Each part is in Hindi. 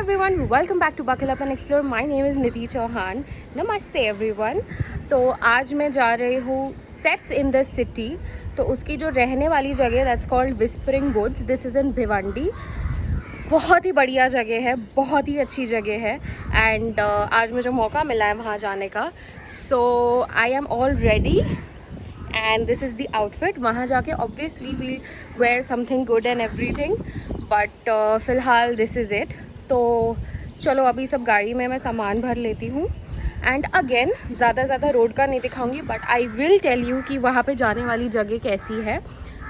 everyone, welcome back to Buckle Up and Explore. My name is Niti Chauhan. Namaste everyone. तो आज मैं जा रही हूँ सेट्स इन द सिटी. तो उसकी जो रहने वाली जगह that's called whispering woods. This is in Bhiwandi. बहुत ही बढ़िया जगह है, बहुत ही अच्छी जगह है. एंड आज मुझे मौका मिला है वहाँ जाने का. So I am all ready and this is the outfit. वहाँ जाके obviously we'll wear something good and everything, but फ़िलहाल this is it. तो चलो अभी सब गाड़ी में मैं सामान भर लेती हूँ. एंड अगेन ज़्यादा रोड का नहीं दिखाऊंगी, but I will tell you कि वहाँ पे जाने वाली जगह कैसी है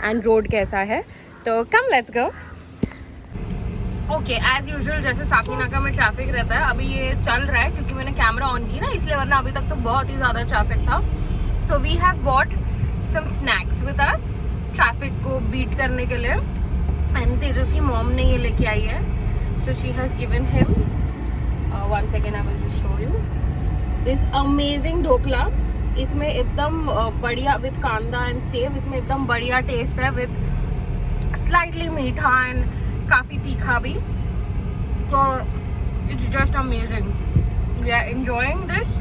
एंड रोड कैसा है. तो come let's go. Okay, as usual जैसे साकीनाका में ट्रैफिक रहता है, अभी ये चल रहा है क्योंकि मैंने कैमरा ऑन की ना, इसलिए, वरना अभी तक तो बहुत ही ज़्यादा ट्रैफिक था. So we have bought some snacks with us, traffic को बीट करने के लिए. एंड तेजस की मॉम ने ये लेके आई है. So she has given him, one second I will just show you this amazing dhokla. इसमें एकदम बढ़िया विद कांदा एंड सेव. इसमें एकदम बढ़िया टेस्ट है विद स्लाइटली मीठा एंड काफ़ी तीखा भी. तो it's just amazing. We are enjoying this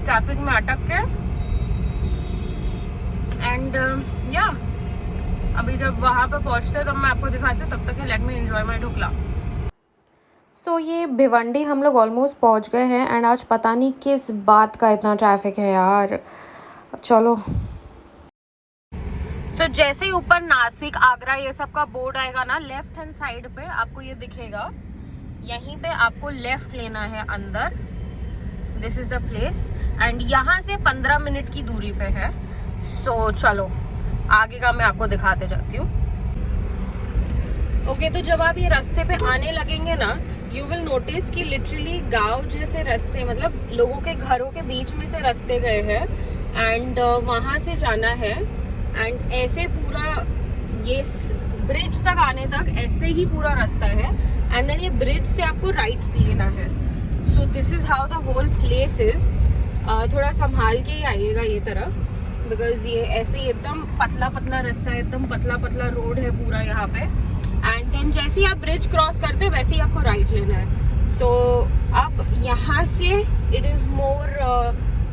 traffic में अटक के. एंड या अभी जब वहाँ पे पहुँचते तब मैं आपको दिखाती हूँ. तब तक let me enjoy my dhokla. So ये भिवंडी हम लोग ऑलमोस्ट पहुँच गए हैं. एंड आज पता नहीं किस बात का इतना ट्रैफिक है यार. चलो. सो जैसे ही ऊपर नासिक, आगरा ये सब का बोर्ड आएगा ना, लेफ्ट हैंड साइड पे आपको ये दिखेगा. यहीं पे आपको लेफ्ट लेना है अंदर. This is the place. And यहाँ से 15 मिनट की दूरी पे है. सो चलो आगे का मैं आपको दिखाते जाती हूँ. ओके, तो जब आप ये रास्ते पे आने लगेंगे ना, यू विल नोटिस कि लिटरली गांव जैसे रास्ते, मतलब लोगों के घरों के बीच में से रास्ते गए हैं. एंड वहाँ से जाना है. एंड ऐसे पूरा ये ब्रिज तक आने तक ऐसे ही पूरा रास्ता है. एंड देन ये ब्रिज से आपको राइट लेना है. So this is how the whole place is. थोड़ा संभाल के ही आइएगा ये तरफ, बिकॉज ये ऐसे ही एकदम पतला रास्ता है, एकदम पतला रोड है पूरा यहाँ पे. एंड देन जैसे ही आप ब्रिज क्रॉस करते हैं वैसे ही आपको राइट लेना है. सो अब यहाँ से इट इज़ मोर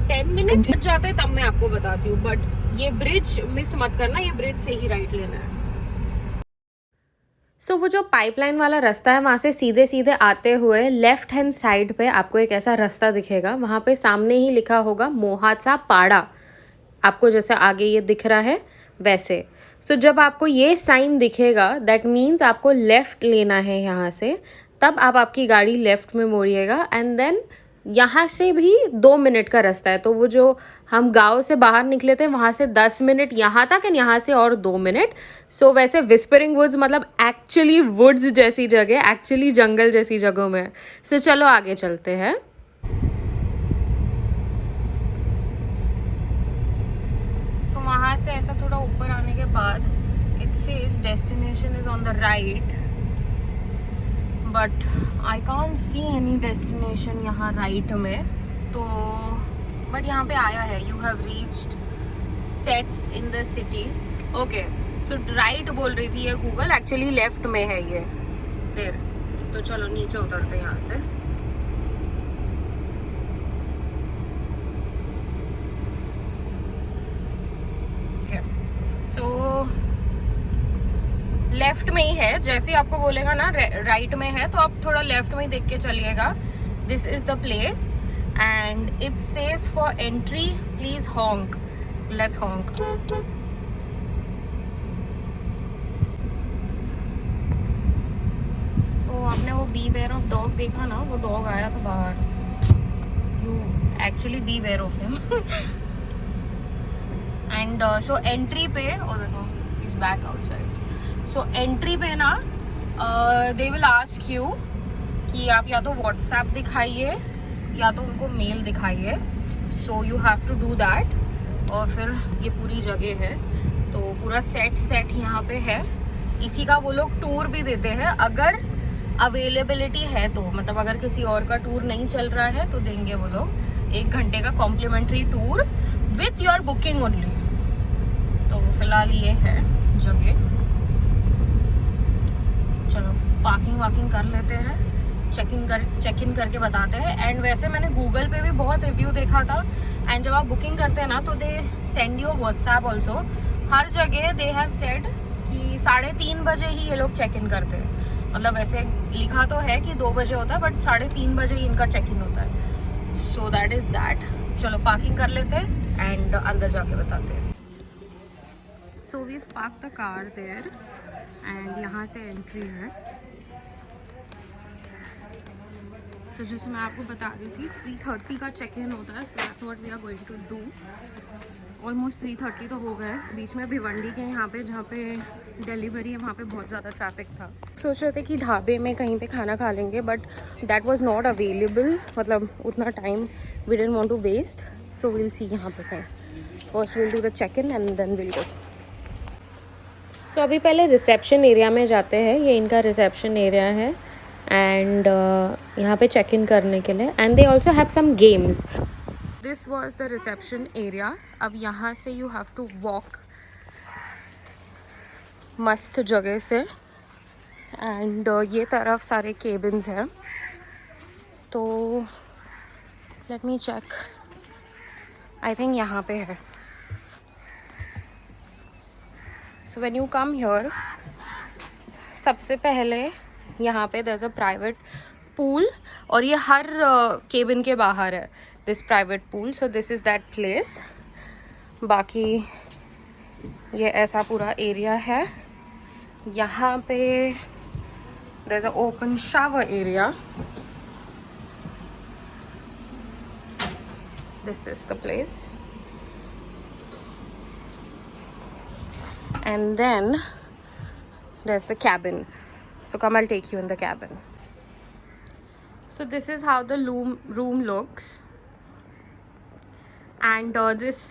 10 मिनट जाते हैं, तब मैं आपको बताती हूँ. बट ये ब्रिज मिस मत करना, ये ब्रिज से ही राइट लेना है. सो वो जो पाइपलाइन वाला रास्ता है, वहाँ से सीधे आते हुए लेफ्ट हैंड साइड पे आपको एक ऐसा रास्ता दिखेगा. वहाँ पे सामने ही लिखा होगा मोहाचा पाड़ा. आपको जैसे आगे ये दिख रहा है वैसे. सो जब आपको ये साइन दिखेगा, दैट मीन्स आपको लेफ़्ट लेना है यहाँ से. तब आप आपकी गाड़ी लेफ़्ट में मोड़िएगा. एंड देन यहाँ से भी 2 मिनट का रास्ता है. तो वो जो हम गांव से बाहर निकले थे वहाँ से 10 मिनट यहाँ तक, एंड यहाँ से और 2 मिनट. सो वैसे विस्परिंग वुड्स मतलब एक्चुअली वुड्स जैसी जगह, एक्चुअली जंगल जैसी जगहों में. सो चलो आगे चलते हैं. वहाँ से ऐसा थोड़ा ऊपर आने के बाद it says destination is on the right, but I can't see any destination यहाँ राइट में. तो बट यहाँ पे आया है, you have reached sets in the city. Okay, so right बोल रही थी ये गूगल, एक्चुअली लेफ्ट में है ये देर. तो चलो नीचे उतरते हैं यहाँ से. सो लेफ्ट में ही है. जैसे आपको बोलेगा ना राइट में है, तो आप थोड़ा लेफ्ट में ही देख के चलिएगा. This is the place and it says for entry please honk. Let's honk. So आपने वो बी वेयर ऑफ डॉग देखा ना, वो डॉग आया था बाहर. You actually beware of him. And so entry पे, ओ देखो is back outside. So entry पे ना दे विल आस्क यू कि आप या तो व्हाट्सएप दिखाइए या तो उनको मेल दिखाइए. So you have to do that. और फिर ये पूरी जगह है, तो पूरा सेट यहाँ पे है. इसी का वो लोग टूर भी देते हैं अगर अवेलेबिलिटी है तो. मतलब अगर किसी और का टूर नहीं चल रहा है तो देंगे वो लोग 1 घंटे का complimentary tour with your booking only. तो फिलहाल ये है जगह. चलो पार्किंग वाकिंग कर लेते हैं चेक इन करके बताते हैं। एंड वैसे मैंने गूगल पे भी बहुत रिव्यू देखा था, एंड जब आप बुकिंग करते हैं ना तो they send you WhatsApp also. हर जगह दे हैव सेड कि 3:30 बजे ही ये लोग चेक इन करते हैं। मतलब वैसे लिखा तो है कि 2 बजे होता है, बट 3:30 बजे ही इनका चेक इन होता है। So that is that. चलो पार्किंग कर लेते हैं एंड अंदर जाके बताते हैं। So we park the car there and यहाँ से एंट्री है। तो जैसे मैं आपको बता रही थी 3:30 का चेक इन होता है। So that's what we are going to do. Almost 3:30 तो हो गए। बीच में भिवंडी के यहाँ पे जहाँ पे डिलीवरी है वहाँ पे बहुत ज़्यादा ट्रैफिक था। सोच रहे थे कि ढाबे में कहीं पे खाना खा लेंगे, but that was not available. मतलब उतना time we didn't want to waste. So will see यहाँ पे कहीं। First will do the check in and then will go. So अभी पहले रिसेप्शन एरिया में जाते हैं। ये इनका रिसेप्शन एरिया है एंड यहाँ पे चेक इन करने के लिए। And they also have some games. This was the reception area. अब यहाँ से यू हैव टू वॉक मस्त जगह से। एंड ये तरफ सारे केबिन्स हैं। तो let me check, I think यहाँ पे है। So when you come here, सबसे पहले यहाँ पे there is a private pool, और ये हर केबिन के बाहर है this private pool. So this is that place. बाकी ये ऐसा पूरा एरिया है। यहाँ पे there is a open shower area. This is the place. And then there's the cabin. So come, I'll take you in the cabin. So this is how the room looks. And this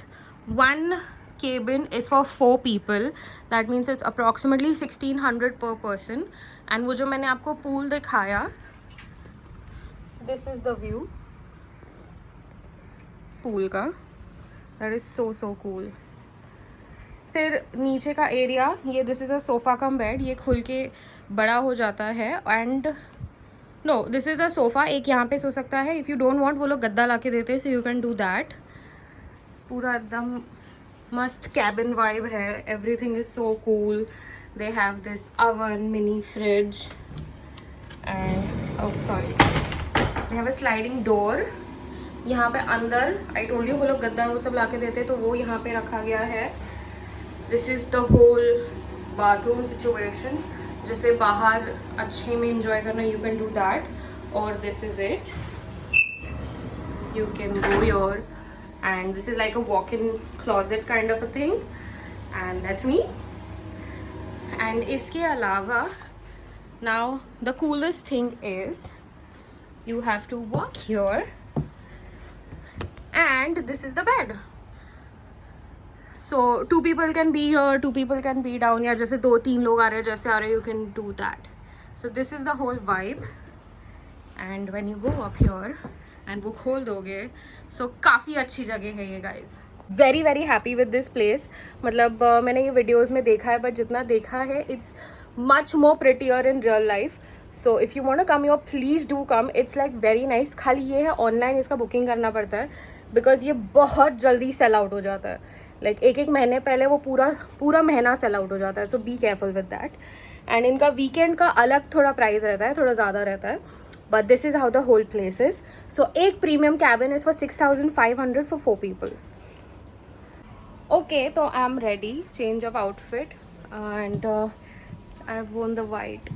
one cabin is for 4 people. That means it's approximately 1600 per person. And वो जो मैंने आपको pool दिखाया, this is the view pool का. That is so cool. फिर नीचे का एरिया, ये this is a sofa cum bed. ये खुल के बड़ा हो जाता है। And no, this is a sofa. एक यहाँ पे सो सकता है। इफ़ यू डोंट वांट, वो लोग गद्दा ला के देते हैं, so you can do that. पूरा एकदम मस्त कैबिन वाइब है। Everything is so cool. They have this oven, mini fridge and oh sorry, they have a sliding door. यहाँ पे अंदर आई टोल्ड यू वो लोग गद्दा वो सब ला के देते, तो वो यहाँ पे रखा गया है। This is the whole bathroom situation. जैसे बाहर अच्छे में इंजॉय करना, यू कैन डू दैट। और this is it, you can go your, and this is like a walk in closet kind of a thing, and that's me. And इसके अलावा now the coolest thing is you have to walk here, and this is the bed. So 2 people can be here, 2 people can be down, या जैसे 2-3 लोग आ रहे हैं, जैसे आ रहे हैं, you can do that. So this is the whole vibe. And when you go up here and वो खोल दोगे, so काफ़ी अच्छी जगह है ये guys. Very very happy with this place. मतलब मैंने ये वीडियोज़ में देखा है, बट जितना देखा है it's much more prettier in real life. So if you want to come your please do come. It's like very nice. खाली ये है ऑनलाइन इसका बुकिंग करना पड़ता है, बिकॉज ये बहुत जल्दी सेल आउट हो जाता है। लाइक एक महीने पहले वो पूरा महीना सेल आउट हो जाता है। So be careful with that. And इनका वीकेंड का अलग थोड़ा प्राइस रहता है, थोड़ा ज़्यादा रहता है, but this is how the whole place is. So एक premium cabin is for 6500 for 4 people. Okay, तो I am ready, change of outfit, and I have worn the white.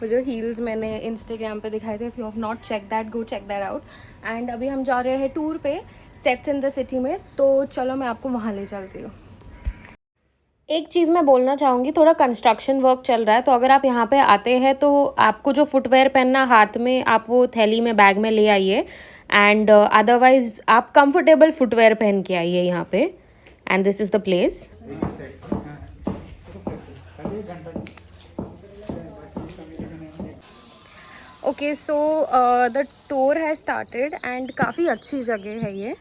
वो जो हील्स मैंने इंस्टाग्राम पे दिखाए थे, if you have not check that, go check that out. And अभी हम जा रहे हैं टूर पे सेट्स इन द सिटी में, तो चलो मैं आपको वहाँ ले चलती हूँ। एक चीज़ मैं बोलना चाहूँगी, थोड़ा कंस्ट्रक्शन वर्क चल रहा है, तो अगर आप यहाँ पे आते हैं तो आपको जो फुटवेयर पहनना हाथ में, आप वो थैली में बैग में ले आइए। एंड अदरवाइज आप कंफर्टेबल फुटवेयर पहन के आइए यहाँ पे। And this is the place. Okay, so the tour है स्टार्टेड एंड काफ़ी अच्छी जगह है ये।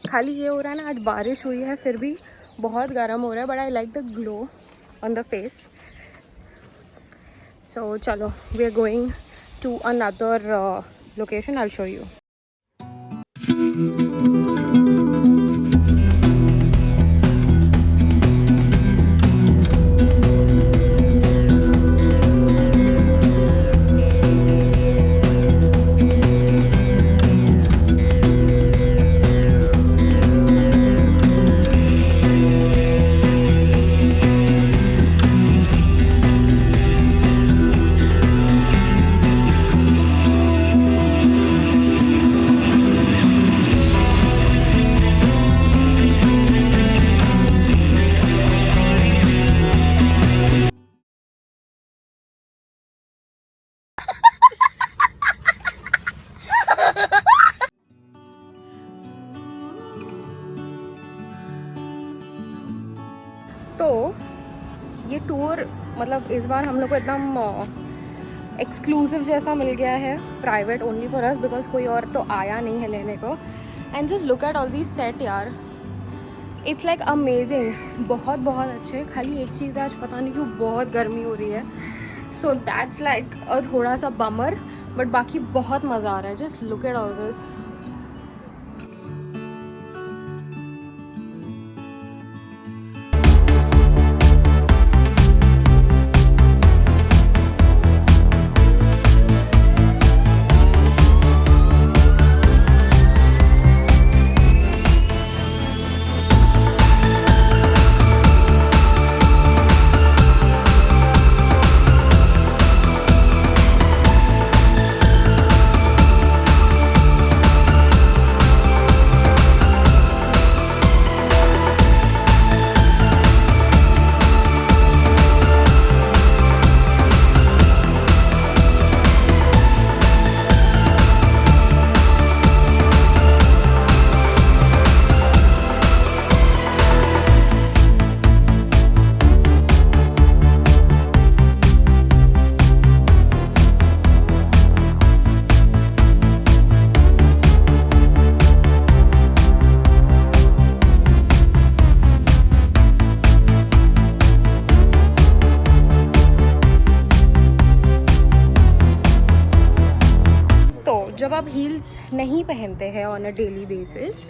खाली ये हो रहा है ना, आज बारिश हुई है, फिर भी बहुत गर्म हो रहा है, but I like the glow on the face. So चलो, we are going to another location. I'll show you. तो ये टूर मतलब इस बार हम लोग को एकदम एक्सक्लूसिव जैसा मिल गया है, private only for us, because कोई और तो आया नहीं है लेने को. And just look at all these set यार, इट्स लाइक अमेजिंग. बहुत बहुत अच्छे. खाली एक चीज़ है, आज पता नहीं क्यों बहुत गर्मी हो रही है, सो दैट्स लाइक थोड़ा सा बमर, बट बाकी बहुत मज़ा आ रहा है. Just look at all this. जब आप हील्स नहीं पहनते हैं on a daily basis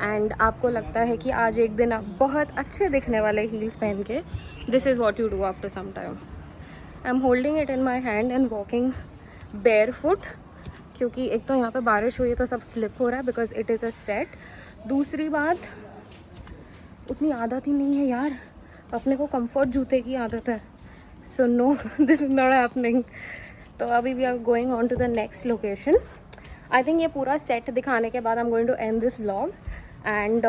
and आपको लगता है कि आज एक दिन आप बहुत अच्छे दिखने वाले हील्स पहन के, this is what you do after some time. I am holding it in my hand and walking barefoot, क्योंकि एक तो यहाँ पे बारिश हुई है तो सब स्लिप हो रहा है because it is a set. दूसरी बात, उतनी आदत ही नहीं है यार, अपने को कंफर्ट जूते की आदत है. So no, this is not happening. तो अभी we are going on to the next location. I think ये पूरा सेट दिखाने के बाद I am going to end this vlog. And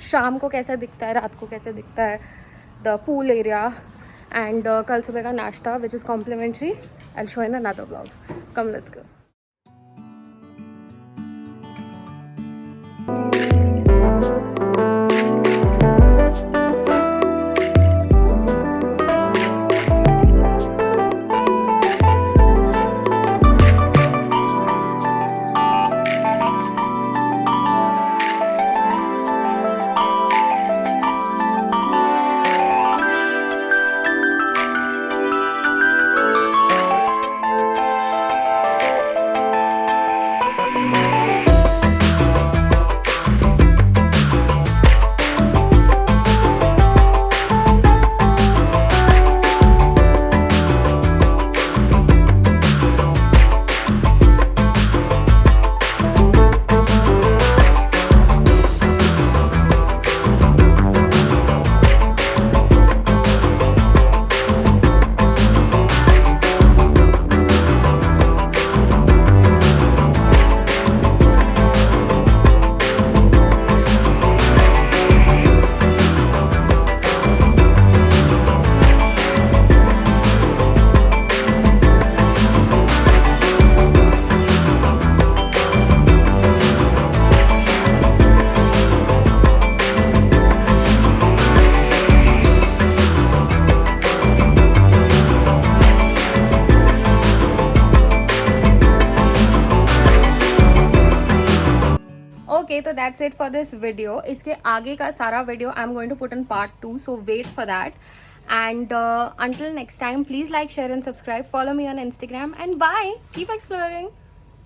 शाम को कैसा दिखता है, रात को कैसे दिखता है द पूल एरिया, एंड कल सुबह का नाश्ता which is complimentary, I will show in another vlog. Come let's go. तो that's it for this video. इसके आगे का सारा video I am going to put in part 2, so wait for that. And until next time, please like, share and subscribe. Follow me on Instagram, and bye. Keep exploring.